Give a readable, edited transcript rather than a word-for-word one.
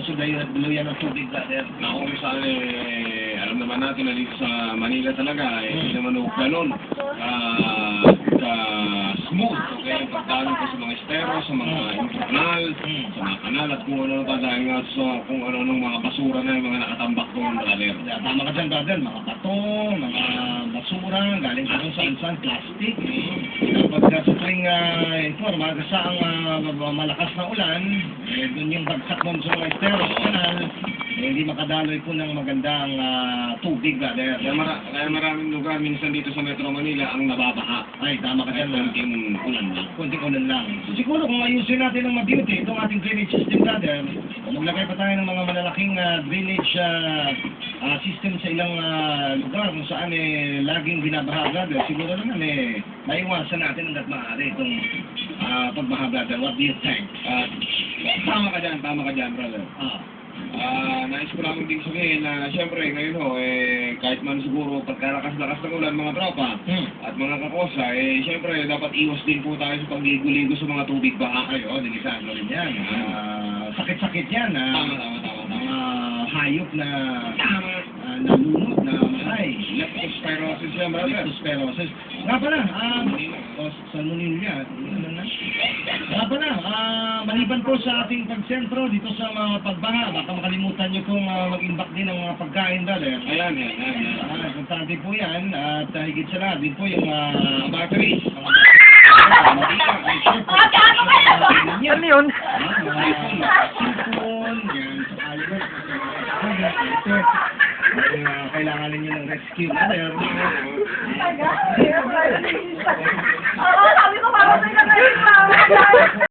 sinusuluyan ng tubig, brother. Naku, minsan alam naman natin na dito sa Manila talaga, hindi naman ako ganun ka-smooth. Okay, pagdalo ko sa mga estero, sa mga kanal, sa mga kanal, at kung ano pa dahil nga sa kung ano-anong mga basura na yung mga nakatambak doon, brother. Tama ka dyan, brother. Mga bato, mga basura, galing sa kung saan plastic. Kapag sa tuwing magasa ang malakas na ulan, doon yung bagsak mo sa mga estero, sa kanal, hindi makadaloy po ng magandang tubig, brother. Kaya maraming lugar, minsan dito sa Metro Manila, ang nababaha. Ay, tama ka dyan. Konting ulan lang. Konting ulan lang. So, siguro kung ayusin natin ng mabuti itong ating drainage system, brother, maglagay pa tayo ng mga malalaking drainage system sa ilang lugar kung saan laging binabaha, brother. Siguro naman maiwasan natin hanggat maaari itong pagbaha, brother. What do you think? Tama ka dyan, brother. Nais ko lang din sabihin na siyempre ngayon kahit man siguro pagkalakas-lakas ng ulan mga tropa at mga kakosa, siyempre dapat iwas din po tayo sa pagligo-ligo sa mga tubig baha. Ay, delikado rin yan. Sakit-sakit yan. Tama. Mga hayop na nalunod na matay. Leptospirosis yan, brother. Leptospirosis. Nga pala, salmonella. Nga pala, maliban po sa ating pagsentro dito sa mga pagbaha, baka makalimutan nyo pong mag-imbak din ng mga pagkain, brother. Ayan. Importante po yan, at higit sa lahat din po yung batteries. Ano yun? Cellphone, yan, kailangan ninyo ng rescue, brother. Oo, sabi ko, parang may nagayos na.